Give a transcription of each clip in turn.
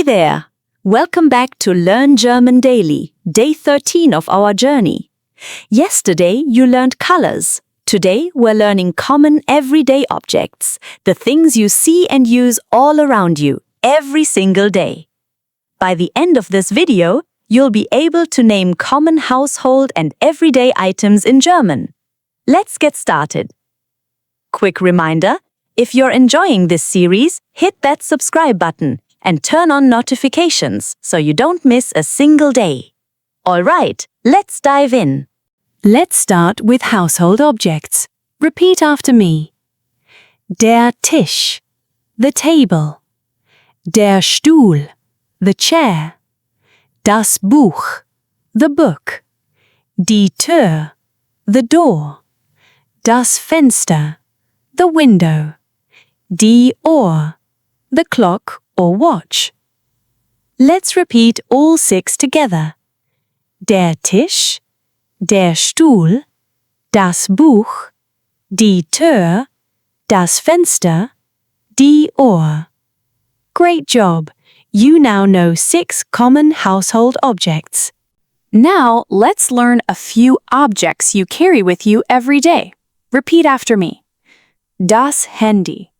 there! Welcome back to Learn German Daily, day 13 of our journey. Yesterday you learned colors. Today we're learning common everyday objects, the things you see and use all around you, every single day. By the end of this video, you'll be able to name common household and everyday items in German. Let's get started. Quick reminder, if you're enjoying this series, hit that subscribe button and turn on notifications so you don't miss a single day. All right, let's dive in. Let's start with household objects. Repeat after me. Der Tisch, the table. Der Stuhl, the chair. Das Buch, the book. Die Tür, the door. Das Fenster, the window. Die Uhr, the clock or watch. Let's repeat all 6 together. Der Tisch, der Stuhl, das Buch, die Tür, das Fenster, die Uhr. Great job! You now know 6 common household objects. Now, let's learn a few objects you carry with you every day. Repeat after me. Das Handy.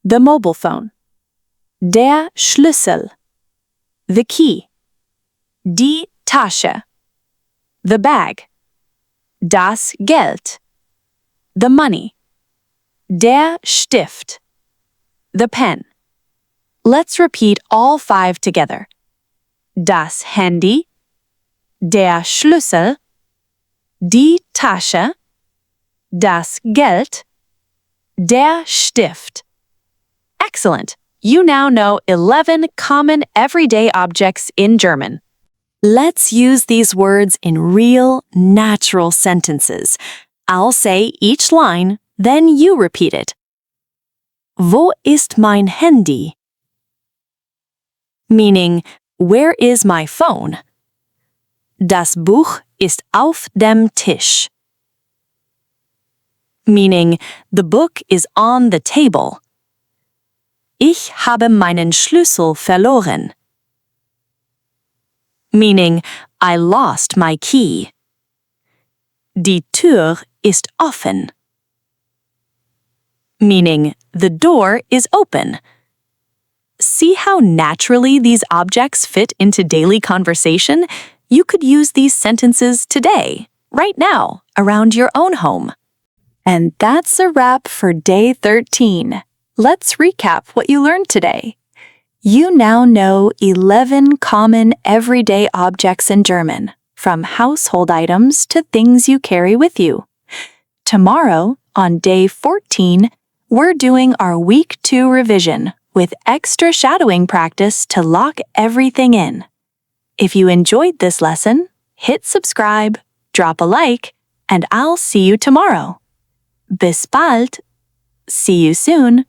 The mobile phone. Der Schlüssel. The key. Die Tasche. The bag. Das Geld. The money. Der Stift. The pen. Let's repeat all 5 together. Das Handy. Der Schlüssel. Die Tasche. Das Geld. Der Stift. Excellent! You now know 11 common everyday objects in German. Let's use these words in real, natural sentences. I'll say each line, then you repeat it. Wo ist mein Handy? Meaning, where is my phone? Das Buch ist auf dem Tisch. Meaning, the book is on the table. Ich habe meinen Schlüssel verloren. Meaning, I lost my key. Die Tür ist offen. Meaning, the door is open. See how naturally these objects fit into daily conversation? You could use these sentences today, right now, around your own home. And that's a wrap for day 13. Let's recap what you learned today. You now know 11 common everyday objects in German, from household items to things you carry with you. Tomorrow, on day 14, we're doing our week 2 revision with extra shadowing practice to lock everything in. If you enjoyed this lesson, hit subscribe, drop a like, and I'll see you tomorrow. Bis bald! See you soon!